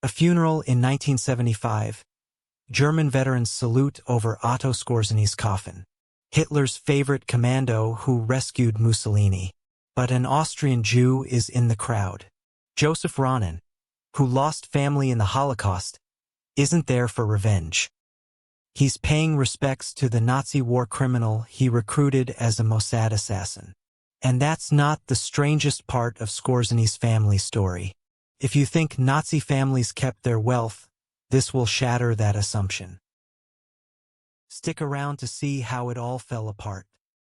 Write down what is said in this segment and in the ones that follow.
A funeral in 1975. German veterans salute over Otto Skorzeny's coffin. Hitler's favorite commando who rescued Mussolini. But an Austrian Jew is in the crowd. Joseph Ronen, who lost family in the Holocaust, isn't there for revenge. He's paying respects to the Nazi war criminal he recruited as a Mossad assassin. And that's not the strangest part of Skorzeny's family story. If you think Nazi families kept their wealth, this will shatter that assumption. Stick around to see how it all fell apart.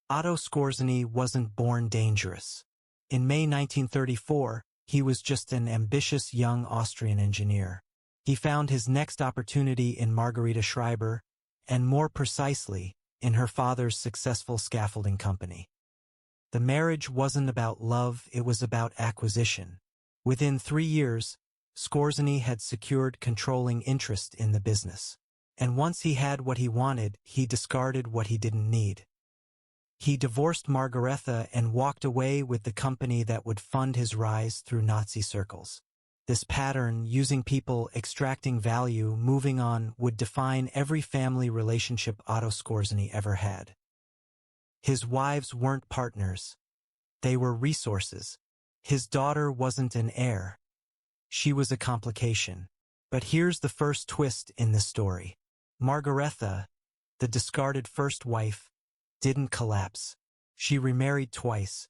Otto Skorzeny wasn't born dangerous. In May 1934, he was just an ambitious young Austrian engineer. He found his next opportunity in Margareta Schreiber, and more precisely, in her father's successful scaffolding company. The marriage wasn't about love, it was about acquisition. Within 3 years, Skorzeny had secured controlling interest in the business. And once he had what he wanted, he discarded what he didn't need. He divorced Margaretha and walked away with the company that would fund his rise through Nazi circles. This pattern, using people, extracting value, moving on, would define every family relationship Otto Skorzeny ever had. His wives weren't partners. They were resources. His daughter wasn't an heir. She was a complication. But here's the first twist in this story. Margaretha, the discarded first wife, didn't collapse. She remarried twice.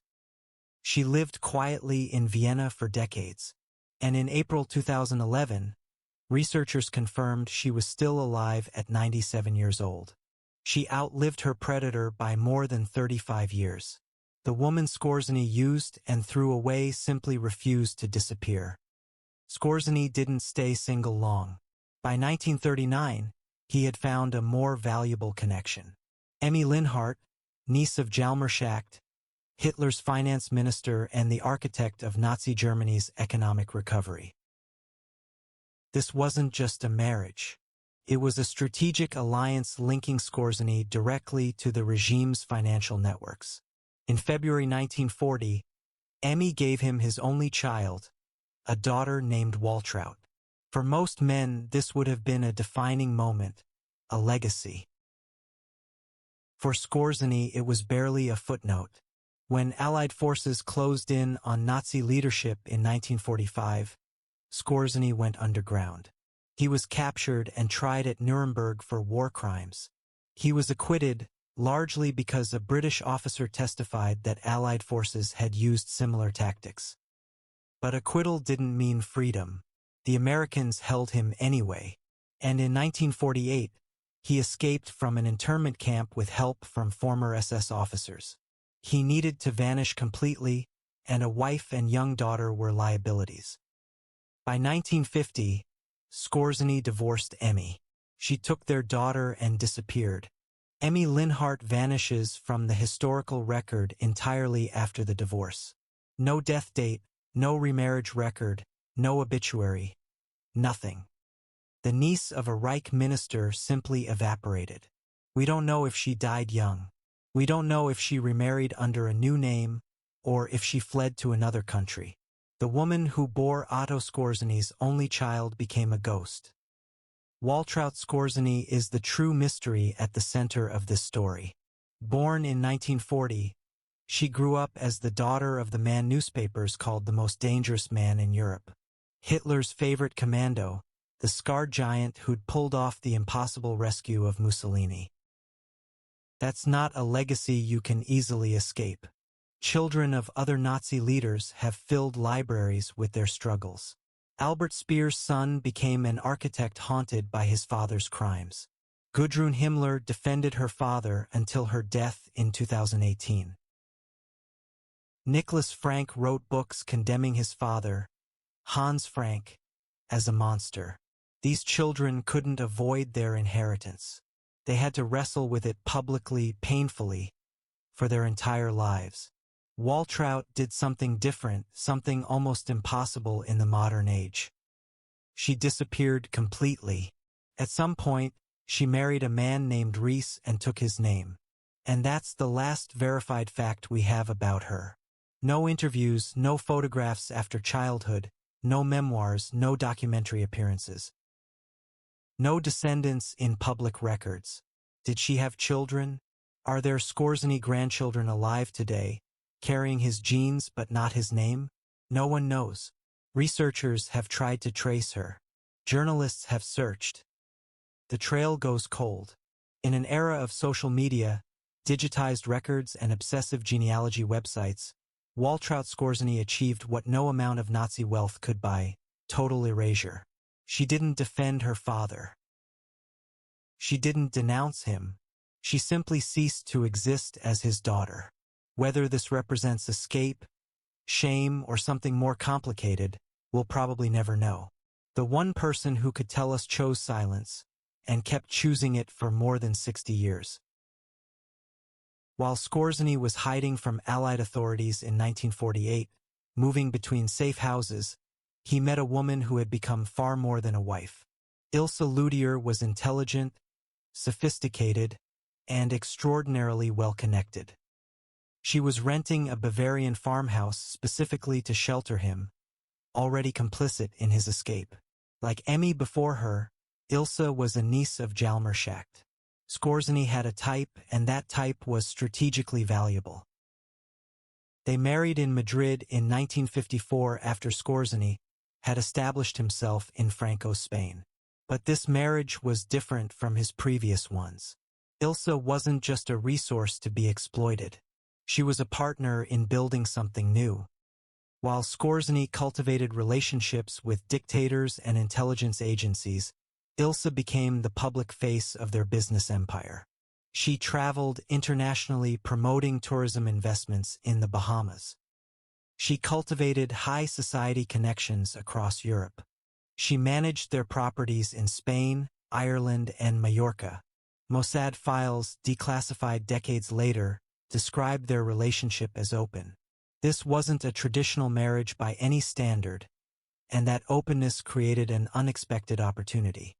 She lived quietly in Vienna for decades. And in April 2011, researchers confirmed she was still alive at 97 years old. She outlived her predator by more than 35 years. The woman Skorzeny used and threw away simply refused to disappear. Skorzeny didn't stay single long. By 1939, he had found a more valuable connection. Emmy Linhart, niece of Hjalmar Schacht, Hitler's finance minister and the architect of Nazi Germany's economic recovery. This wasn't just a marriage. It was a strategic alliance linking Skorzeny directly to the regime's financial networks. In February 1940, Emmy gave him his only child, a daughter named Waltraud. For most men, this would have been a defining moment, a legacy. For Skorzeny, it was barely a footnote. When Allied forces closed in on Nazi leadership in 1945, Skorzeny went underground. He was captured and tried at Nuremberg for war crimes. He was acquitted, largely because a British officer testified that Allied forces had used similar tactics. But acquittal didn't mean freedom. The Americans held him anyway, and in 1948, he escaped from an internment camp with help from former SS officers. He needed to vanish completely, and a wife and young daughter were liabilities. By 1950, Skorzeny divorced Emmy. She took their daughter and disappeared. Emmy Linhart vanishes from the historical record entirely after the divorce. No death date, no remarriage record, no obituary, nothing. The niece of a Reich minister simply evaporated. We don't know if she died young. We don't know if she remarried under a new name or if she fled to another country. The woman who bore Otto Skorzeny's only child became a ghost. Waltraud Skorzeny is the true mystery at the center of this story. Born in 1940, she grew up as the daughter of the man newspapers called the most dangerous man in Europe. Hitler's favorite commando, the scarred giant who'd pulled off the impossible rescue of Mussolini. That's not a legacy you can easily escape. Children of other Nazi leaders have filled libraries with their struggles. Albert Speer's son became an architect haunted by his father's crimes. Gudrun Himmler defended her father until her death in 2018. Nicholas Frank wrote books condemning his father, Hans Frank, as a monster. These children couldn't avoid their inheritance. They had to wrestle with it publicly, painfully, for their entire lives. Waltraud did something different, something almost impossible in the modern age. She disappeared completely. At some point, she married a man named Rees and took his name. And that's the last verified fact we have about her. No interviews, no photographs after childhood, No memoirs, no documentary appearances. No descendants in public records. Did she have children? Are there Skorzeny grandchildren alive today, carrying his genes but not his name? No one knows. Researchers have tried to trace her. Journalists have searched. The trail goes cold. In an era of social media, digitized records and obsessive genealogy websites, Waltraud Skorzeny achieved what no amount of Nazi wealth could buy: total erasure. She didn't defend her father. She didn't denounce him. She simply ceased to exist as his daughter. Whether this represents escape, shame, or something more complicated, we'll probably never know. The one person who could tell us chose silence, and kept choosing it for more than 60 years. While Skorzeny was hiding from Allied authorities in 1948, moving between safe houses, he met a woman who had become far more than a wife. Ilse Ludier was intelligent, sophisticated, and extraordinarily well-connected. She was renting a Bavarian farmhouse specifically to shelter him, already complicit in his escape. Like Emmy before her, Ilse was a niece of Hjalmar Schacht. Skorzeny had a type, and that type was strategically valuable. They married in Madrid in 1954 after Skorzeny had established himself in Franco Spain. But this marriage was different from his previous ones. Ilse wasn't just a resource to be exploited. She was a partner in building something new. While Skorzeny cultivated relationships with dictators and intelligence agencies, Ilse became the public face of their business empire. She traveled internationally promoting tourism investments in the Bahamas. She cultivated high society connections across Europe. She managed their properties in Spain, Ireland, and Majorca. Mossad files, declassified decades later, describe their relationship as open. This wasn't a traditional marriage by any standard, and that openness created an unexpected opportunity.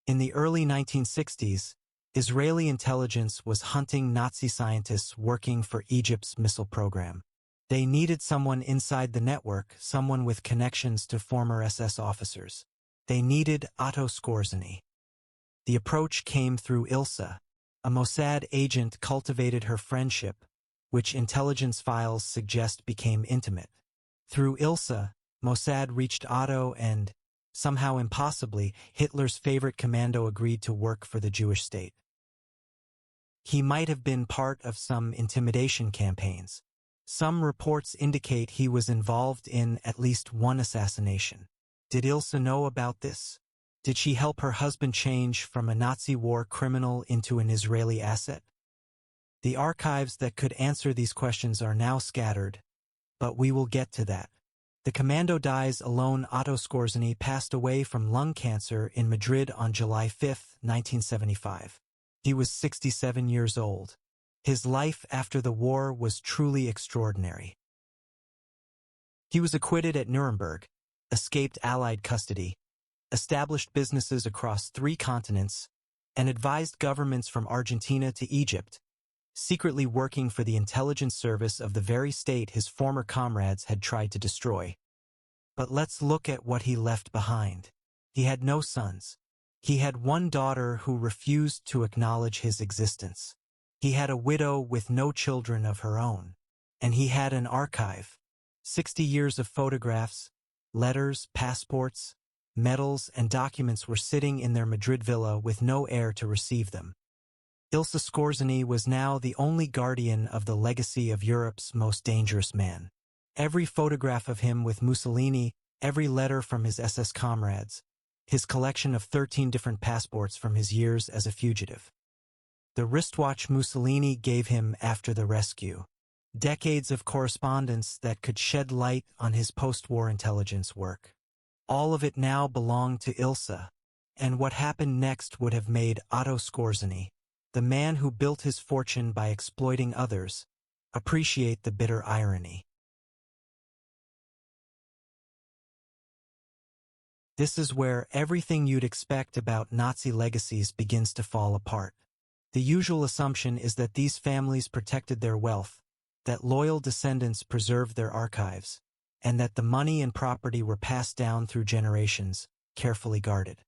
In the early 1960s, Israeli intelligence was hunting Nazi scientists working for Egypt's missile program. They needed someone inside the network, someone with connections to former SS officers. They needed Otto Skorzeny. The approach came through Ilse. A Mossad agent cultivated her friendship, which intelligence files suggest became intimate. Through Ilse, Mossad reached Otto and, somehow impossibly, Hitler's favorite commando agreed to work for the Jewish state. He might have been part of some intimidation campaigns. Some reports indicate he was involved in at least one assassination. Did Ilse know about this? Did she help her husband change from a Nazi war criminal into an Israeli asset? The archives that could answer these questions are now scattered, but we will get to that. The commando dies alone. Otto Skorzeny passed away from lung cancer in Madrid on July 5, 1975. He was 67 years old. His life after the war was truly extraordinary. He was acquitted at Nuremberg, escaped Allied custody, established businesses across 3 continents, and advised governments from Argentina to Egypt, secretly working for the intelligence service of the very state his former comrades had tried to destroy. But let's look at what he left behind. He had no sons. He had one daughter who refused to acknowledge his existence. He had a widow with no children of her own. And he had an archive. 60 years of photographs, letters, passports, medals, and documents were sitting in their Madrid villa with no heir to receive them. Ilse Skorzeny was now the only guardian of the legacy of Europe's most dangerous man. Every photograph of him with Mussolini, every letter from his SS comrades, his collection of 13 different passports from his years as a fugitive. The wristwatch Mussolini gave him after the rescue. Decades of correspondence that could shed light on his post-war intelligence work. All of it now belonged to Ilse, and what happened next would have made Otto Skorzeny, the man who built his fortune by exploiting others, appreciate the bitter irony. This is where everything you'd expect about Nazi legacies begins to fall apart. The usual assumption is that these families protected their wealth, that loyal descendants preserved their archives. and that the money and property were passed down through generations, carefully guarded.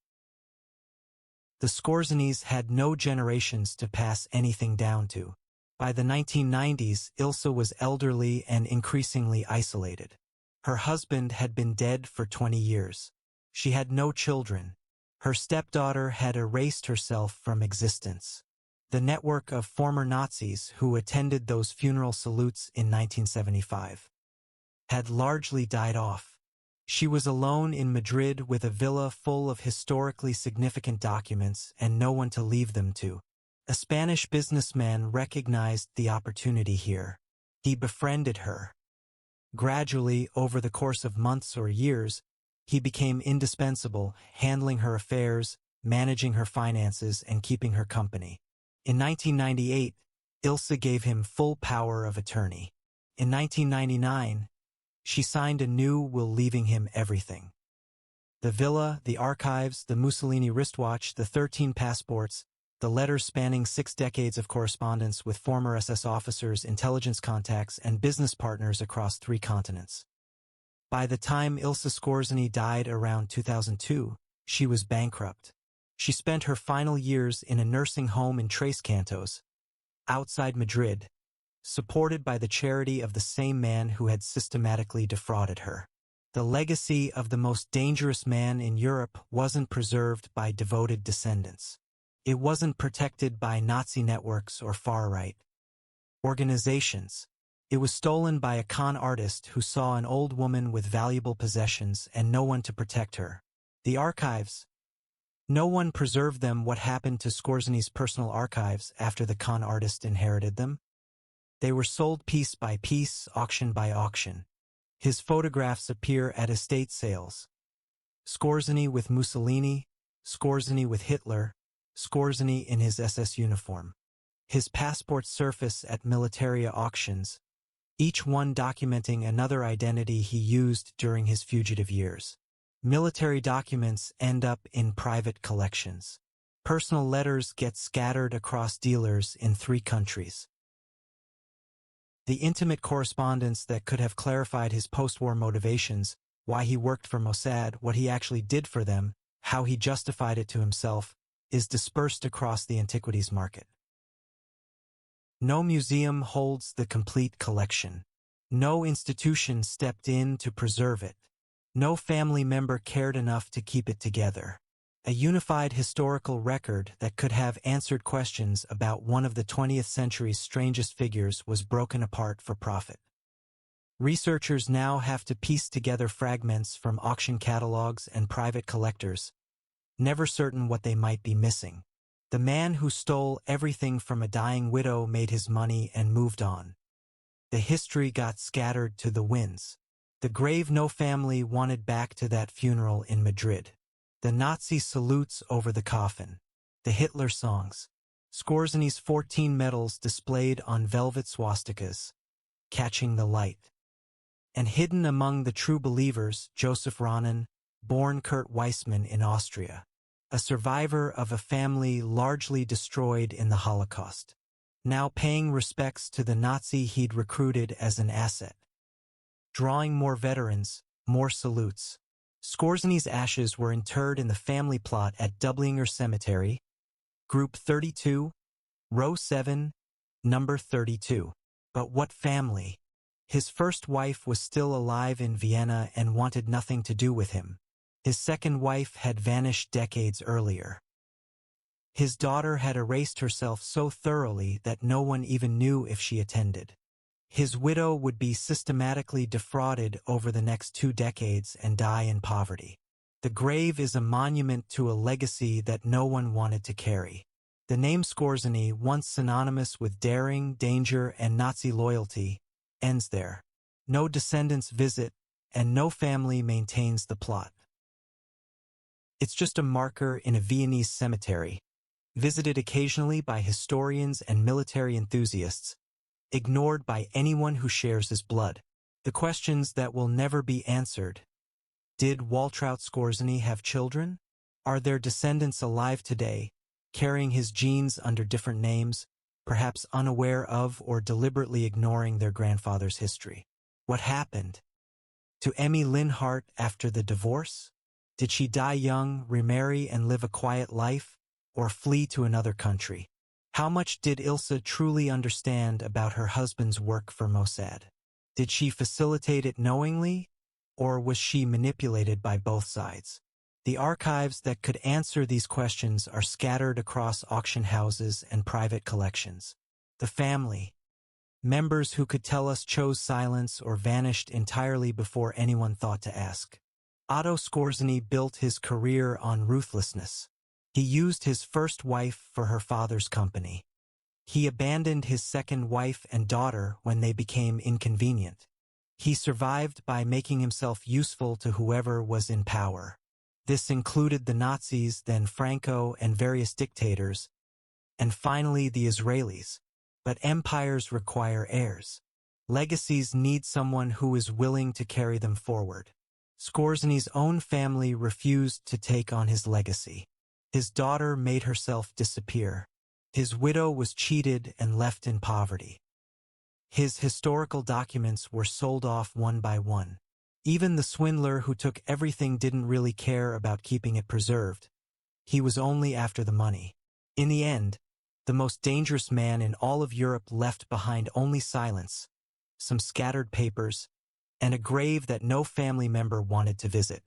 The Skorzenys had no generations to pass anything down to. By the 1990s, Ilse was elderly and increasingly isolated. Her husband had been dead for 20 years. She had no children. Her stepdaughter had erased herself from existence. The network of former Nazis who attended those funeral salutes in 1975 had largely died off. She was alone in Madrid with a villa full of historically significant documents and no one to leave them to. A Spanish businessman recognized the opportunity here. He befriended her. Gradually, over the course of months or years, he became indispensable, handling her affairs, managing her finances, and keeping her company. In 1998, Ilse gave him full power of attorney. In 1999, she signed a new will, leaving him everything. The villa, the archives, the Mussolini wristwatch, the 13 passports, the letters spanning 6 decades of correspondence with former SS officers, intelligence contacts, and business partners across 3 continents. By the time Ilse Skorzeny died around 2002, she was bankrupt. She spent her final years in a nursing home in Tres Cantos, outside Madrid, supported by the charity of the same man who had systematically defrauded her. The legacy of the most dangerous man in Europe wasn't preserved by devoted descendants. It wasn't protected by Nazi networks or far-right organizations. It was stolen by a con artist who saw an old woman with valuable possessions and no one to protect her. The archives. No one preserved them. What happened to Skorzeny's personal archives after the con artist inherited them? They were sold piece by piece, auction by auction. His photographs appear at estate sales. Skorzeny with Mussolini, Skorzeny with Hitler, Skorzeny in his SS uniform. His passports surface at militaria auctions, each one documenting another identity he used during his fugitive years. Military documents end up in private collections. Personal letters get scattered across dealers in 3 countries. The intimate correspondence that could have clarified his post-war motivations, why he worked for Mossad, what he actually did for them, how he justified it to himself, is dispersed across the antiquities market. No museum holds the complete collection. No institution stepped in to preserve it. No family member cared enough to keep it together. A unified historical record that could have answered questions about one of the 20th century's strangest figures was broken apart for profit. Researchers now have to piece together fragments from auction catalogs and private collectors, never certain what they might be missing. The man who stole everything from a dying widow made his money and moved on. The history got scattered to the winds. The grave no family wanted back to that funeral in Madrid. The Nazi salutes over the coffin. The Hitler songs. Skorzeny's 14 medals displayed on velvet swastikas, catching the light. And hidden among the true believers, Joseph Ronen, born Kurt Weissmann in Austria, a survivor of a family largely destroyed in the Holocaust, now paying respects to the Nazi he'd recruited as an asset. Drawing more veterans, more salutes. Skorzeny's ashes were interred in the family plot at Dublinger Cemetery, Group 32, Row 7, Number 32. But what family? His first wife was still alive in Vienna and wanted nothing to do with him. His second wife had vanished decades earlier. His daughter had erased herself so thoroughly that no one even knew if she attended. His widow would be systematically defrauded over the next 2 decades and die in poverty. The grave is a monument to a legacy that no one wanted to carry. The name Skorzeny, once synonymous with daring, danger, and Nazi loyalty, ends there. No descendants visit, and no family maintains the plot. It's just a marker in a Viennese cemetery, visited occasionally by historians and military enthusiasts, ignored by anyone who shares his blood. The questions that will never be answered. Did Waltraud Skorzeny have children? Are their descendants alive today, carrying his genes under different names, perhaps unaware of or deliberately ignoring their grandfather's history? What happened? To Emmy Linhart after the divorce? Did she die young, remarry and live a quiet life, or flee to another country? How much did Ilse truly understand about her husband's work for Mossad? Did she facilitate it knowingly, or was she manipulated by both sides? The archives that could answer these questions are scattered across auction houses and private collections. The family, members who could tell us, chose silence or vanished entirely before anyone thought to ask. Otto Skorzeny built his career on ruthlessness. He used his first wife for her father's company. He abandoned his second wife and daughter when they became inconvenient. He survived by making himself useful to whoever was in power. This included the Nazis, then Franco and various dictators, and finally the Israelis. But empires require heirs. Legacies need someone who is willing to carry them forward. Skorzeny's own family refused to take on his legacy. His daughter made herself disappear. His widow was cheated and left in poverty. His historical documents were sold off one by one. Even the swindler who took everything didn't really care about keeping it preserved. He was only after the money. In the end, the most dangerous man in all of Europe left behind only silence, some scattered papers, and a grave that no family member wanted to visit.